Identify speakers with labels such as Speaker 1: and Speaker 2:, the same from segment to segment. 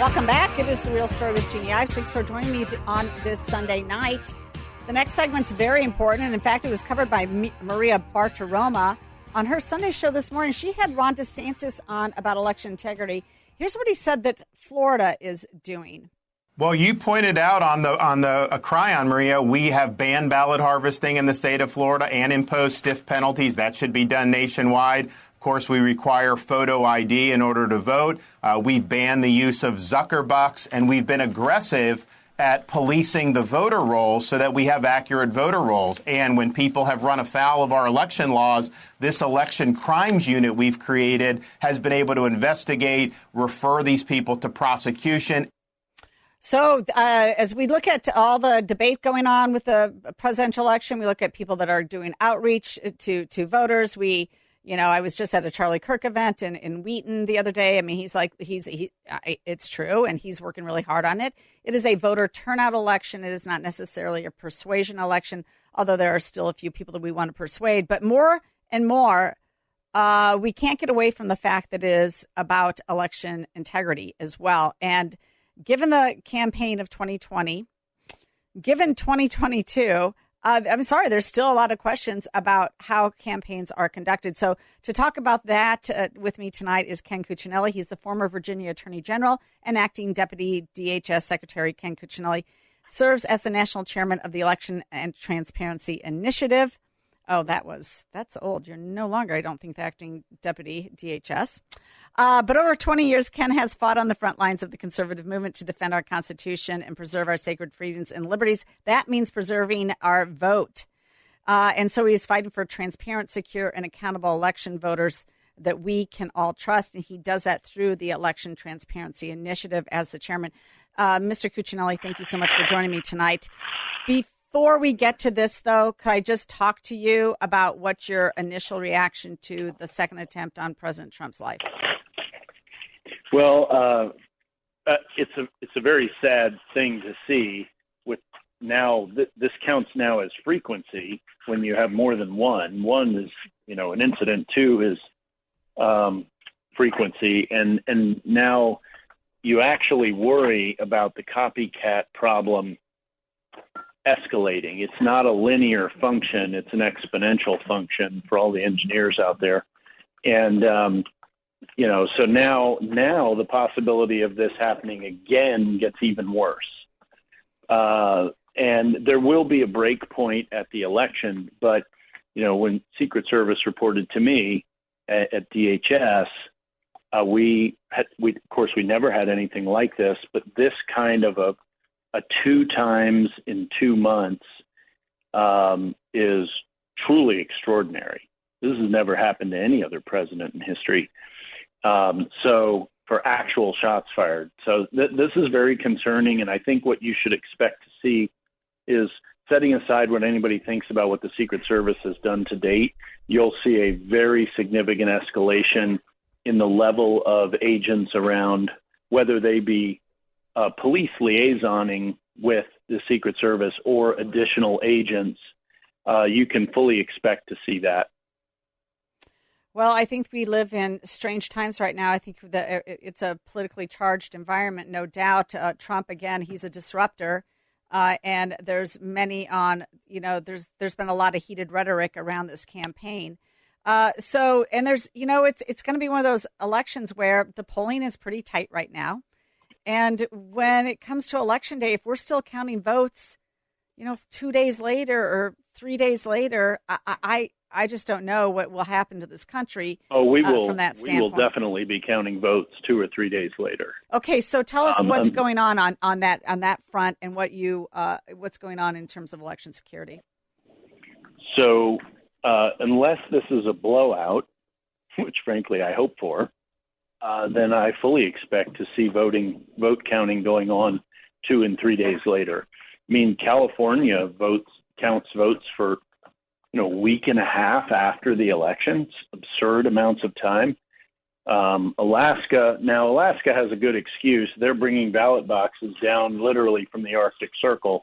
Speaker 1: Welcome back. It is The Real Story with Jeanne Ives. Thanks for joining me on this Sunday night. The next segment's very important, and in fact, it was covered by Maria Bartiromo on her Sunday show this morning. She had Ron DeSantis on about election integrity. Here's what he said that Florida is doing.
Speaker 2: Well, you pointed out on the Cryon, Maria, we have banned ballot harvesting in the state of Florida and imposed stiff penalties. That should be done nationwide. Of course, we require photo ID in order to vote. We've banned the use of Zuckerbucks, and we've been aggressive at policing the voter rolls so that we have accurate voter rolls. And when people have run afoul of our election laws, this election crimes unit we've created has been able to investigate, refer these people to prosecution.
Speaker 1: So as we look at all the debate going on with the presidential election, we look at people that are doing outreach to voters. I was just at a Charlie Kirk event in Wheaton the other day. I mean, it's true, and he's working really hard on it. It is a voter turnout election. It is not necessarily a persuasion election, although there are still a few people that we want to persuade. But more and more, we can't get away from the fact that it is about election integrity as well. And given the campaign of 2020, given 2022, there's still a lot of questions about how campaigns are conducted. So to talk about that with me tonight is Ken Cuccinelli. He's the former Virginia Attorney General and acting Deputy DHS Secretary. Ken Cuccinelli serves as the national chairman of the Election and Transparency Initiative. Oh, that's old. You're no longer, I don't think, the acting Deputy DHS. But over 20 years, Ken has fought on the front lines of the conservative movement to defend our Constitution and preserve our sacred freedoms and liberties. That means preserving our vote. And so he is fighting for transparent, secure, and accountable election voters that we can all trust. And he does that through the Election Transparency Initiative as the chairman. Mr. Cuccinelli, thank you so much for joining me tonight. Before we get to this, though, could I just talk to you about what your initial reaction to the second attempt on President Trump's life?
Speaker 3: Well, it's a very sad thing to see. With now, this counts now as frequency when you have more than one. One is, an incident. Two is frequency, and now you actually worry about the copycat problem escalating. It's not a linear function; it's an exponential function for all the engineers out there, and so now the possibility of this happening again gets even worse. And there will be a break point at the election. But, when Secret Service reported to me at DHS, we never had anything like this, but this kind of a 2 times in 2 months is truly extraordinary. This has never happened to any other president in history. So for actual shots fired. So this is very concerning. And I think what you should expect to see is, setting aside what anybody thinks about what the Secret Service has done to date, you'll see a very significant escalation in the level of agents around, whether they be police liaisoning with the Secret Service or additional agents. You can fully expect to see that.
Speaker 1: Well, I think we live in strange times right now. I think that it's a politically charged environment, no doubt. Trump, again, he's a disruptor. And there's many there's been a lot of heated rhetoric around this campaign. And there's, it's going to be one of those elections where the polling is pretty tight right now. And when it comes to Election Day, if we're still counting votes, 2 days later or 3 days later, I just don't know what will happen to this country.
Speaker 3: We will.
Speaker 1: From that standpoint.
Speaker 3: We will definitely be counting votes 2 or 3 days later.
Speaker 1: Okay, so tell us what's going on that front, and what's going on in terms of election security.
Speaker 3: So, unless this is a blowout, which frankly I hope for, then I fully expect to see vote counting going on 2 and 3 days later. I mean, California counts votes for a week and a half after the elections, absurd amounts of time. Alaska has a good excuse. They're bringing ballot boxes down literally from the Arctic Circle,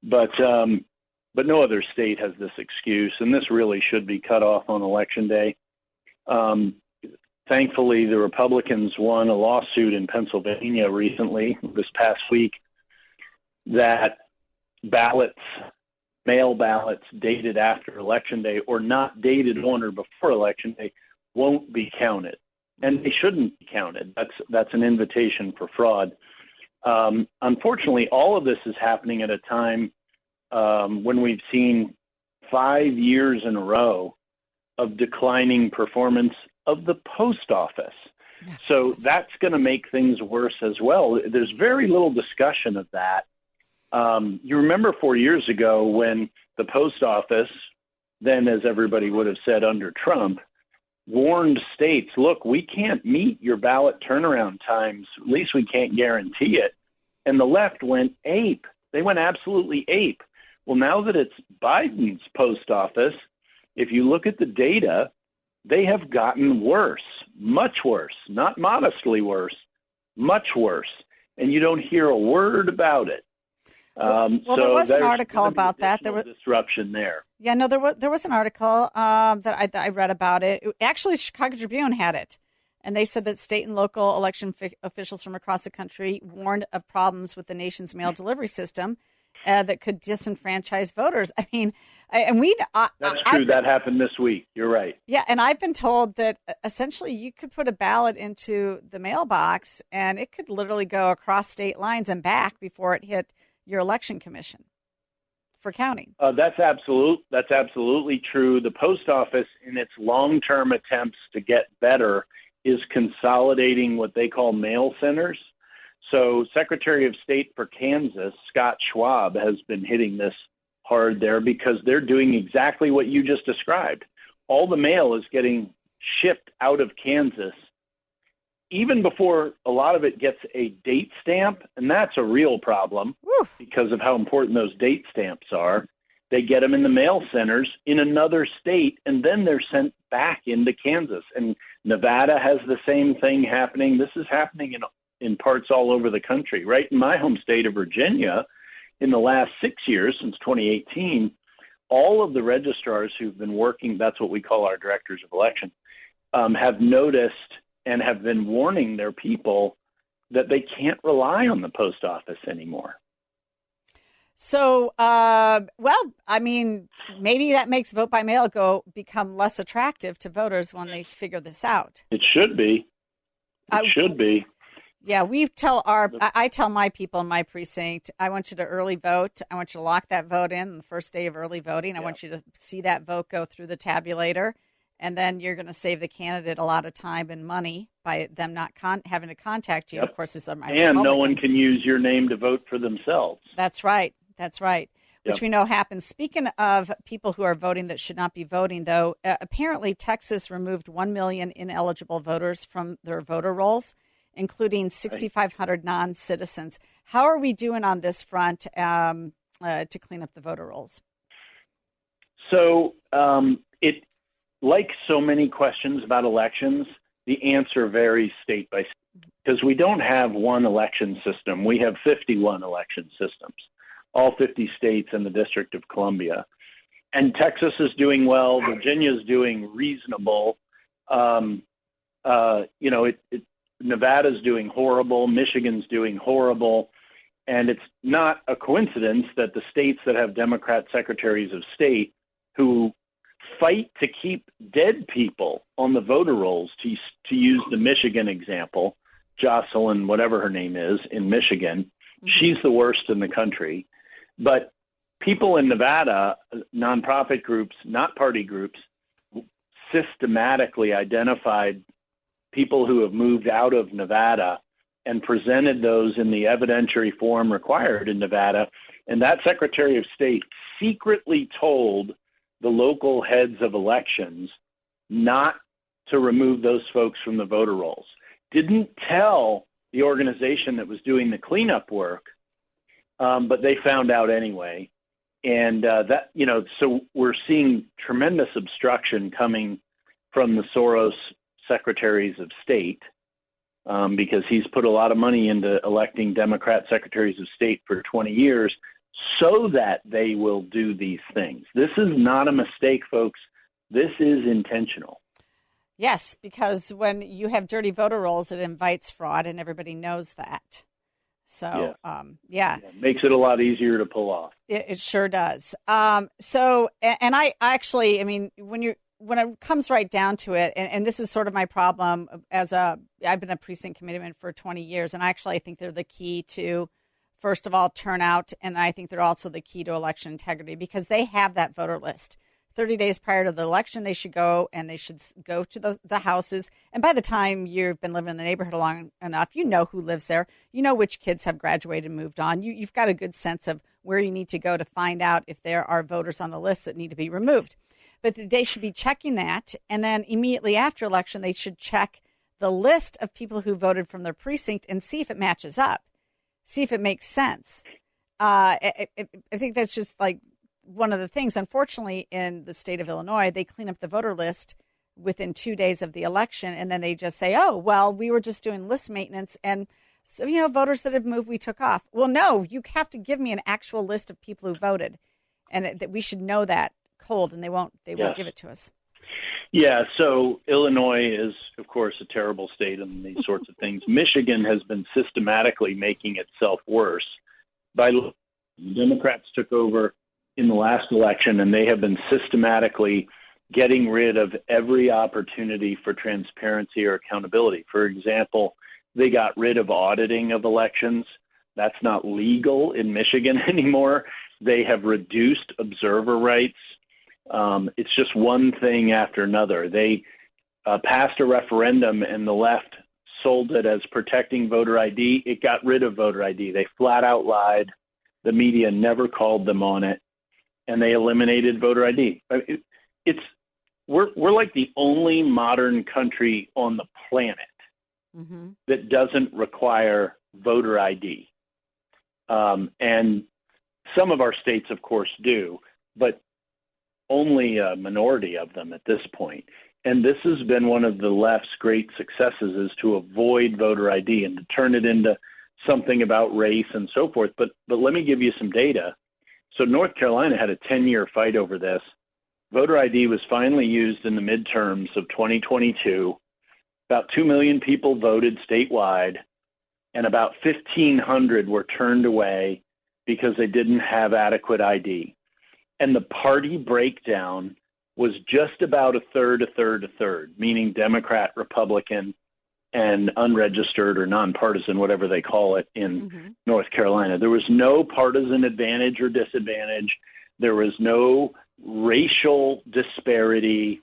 Speaker 3: but no other state has this excuse, and this really should be cut off on Election Day. thankfully, the Republicans won a lawsuit in Pennsylvania recently, this past week, that ballots, mail ballots dated after Election Day or not dated on or before Election Day won't be counted. And they shouldn't be counted. That's an invitation for fraud. Unfortunately, all of this is happening at a time when we've seen 5 years in a row of declining performance of the post office. So that's going to make things worse as well. There's very little discussion of that. You remember 4 years ago when the post office, then as everybody would have said under Trump, warned states, look, we can't meet your ballot turnaround times. At least we can't guarantee it. And the left went ape. They went absolutely ape. Well, now that it's Biden's post office, if you look at the data, they have gotten worse, much worse, not modestly worse, much worse. And you don't hear a word about it.
Speaker 1: Well, there was an article about that.
Speaker 3: There was disruption there.
Speaker 1: Yeah, no, there was an article that I read about it. Actually, the Chicago Tribune had it, and they said that state and local election officials from across the country warned of problems with the nation's mail delivery system that could disenfranchise voters. I mean,
Speaker 3: that's true. That happened this week. You're right.
Speaker 1: Yeah, and I've been told that essentially you could put a ballot into the mailbox, and it could literally go across state lines and back before it hit your election commission for counting.
Speaker 3: That's absolutely true. The post office, in its long-term attempts to get better, is consolidating what they call mail centers. So Secretary of State for Kansas, Scott Schwab, has been hitting this hard there because they're doing exactly what you just described. All the mail is getting shipped out of Kansas even before a lot of it gets a date stamp, and that's a real problem because of how important those date stamps are. They get them in the mail centers in another state, and then they're sent back into Kansas. And Nevada has the same thing happening. This is happening in parts all over the country. Right in my home state of Virginia, in the last 6 years, since 2018, all of the registrars who've been working, that's what we call our directors of election, have noticed and have been warning their people that they can't rely on the post office anymore.
Speaker 1: So, well, I mean, maybe that makes vote by mail become less attractive to voters when they figure this out.
Speaker 3: It should be. It should be.
Speaker 1: Yeah, I tell my people in my precinct, I want you to early vote. I want you to lock that vote in the first day of early voting. I want you to see that vote go through the tabulator. And then you're going to save the candidate a lot of time and money by them not having to contact you. Of course,
Speaker 3: and no one can use your name to vote for themselves.
Speaker 1: That's right. That's right. Which we know happens. Speaking of people who are voting that should not be voting, though, apparently Texas removed 1 million ineligible voters from their voter rolls, including 6,500 non-citizens. How are we doing on this front to clean up the voter rolls?
Speaker 3: So like so many questions about elections, the answer varies state by state because we don't have one election system. We have 51 election systems, all 50 states and the District of Columbia. And Texas is doing well. Virginia is doing reasonable. Nevada's doing horrible. Michigan's doing horrible. And it's not a coincidence that the states that have Democrat secretaries of state who fight to keep dead people on the voter rolls, to use the Michigan example, Jocelyn, whatever her name is, in Michigan, she's the worst in the country. But people in Nevada, nonprofit groups, not party groups, systematically identified people who have moved out of Nevada and presented those in the evidentiary form required in Nevada. And that Secretary of State secretly told the local heads of elections not to remove those folks from the voter rolls. Didn't tell the organization that was doing the cleanup work, but they found out anyway. And so we're seeing tremendous obstruction coming from the Soros secretaries of state because he's put a lot of money into electing Democrat secretaries of state for 20 years so that they will do these things. This is not a mistake, folks. This is intentional.
Speaker 1: Yes, because when you have dirty voter rolls, it invites fraud, and everybody knows that. So, yeah.
Speaker 3: Makes it a lot easier to pull off.
Speaker 1: It sure does. So, and I actually, I mean, when it comes right down to it, and this is sort of my problem I've been a precinct committeeman for 20 years, and I think they're the key to, first of all, turnout, and I think they're also the key to election integrity because they have that voter list. 30 days prior to the election, they should go to the houses. And by the time you've been living in the neighborhood long enough, you know who lives there. You know which kids have graduated and moved on. You've got a good sense of where you need to go to find out if there are voters on the list that need to be removed. But they should be checking that. And then immediately after election, they should check the list of people who voted from their precinct and see if it matches up, see if it makes sense. I think that's just like one of the things. Unfortunately, in the state of Illinois, they clean up the voter list within 2 days of the election. And then they just say, oh, well, we were just doing list maintenance. And, so, voters that have moved, we took off. Well, no, you have to give me an actual list of people who voted. And that we should know that cold, and they won't give it to us.
Speaker 3: Yeah, so Illinois is, of course, a terrible state in these sorts of things. Michigan has been systematically making itself worse. The Democrats took over in the last election, and they have been systematically getting rid of every opportunity for transparency or accountability. For example, they got rid of auditing of elections. That's not legal in Michigan anymore. They have reduced observer rights. It's just one thing after another. They passed a referendum, and the left sold it as protecting voter ID. It got rid of voter ID. They flat out lied. The media never called them on it. And they eliminated voter ID. We're like the only modern country on the planet that doesn't require voter ID. And some of our states, of course, do, but only a minority of them at this point. And this has been one of the left's great successes, is to avoid voter ID and to turn it into something about race and so forth. But let me give you some data. So North Carolina had a 10-year fight over this. Voter ID was finally used in the midterms of 2022. About 2 million people voted statewide, and about 1,500 were turned away because they didn't have adequate ID. And the party breakdown was just about a third, meaning Democrat, Republican, and unregistered or nonpartisan, whatever they call it in North Carolina. There was no partisan advantage or disadvantage. There was no racial disparity.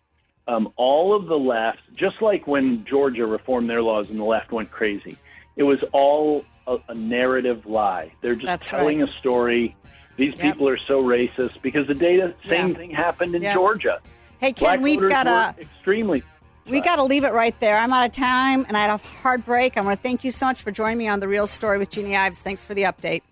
Speaker 3: All of the left, just like when Georgia reformed their laws and the left went crazy, it was all a narrative lie. They're just telling a story. These people are so racist because the data, same thing happened in Georgia.
Speaker 1: Hey, Ken, we got to leave it right there. I'm out of time, and I had a hard break. I want to thank you so much for joining me on The Real Story with Jeanne Ives. Thanks for the update.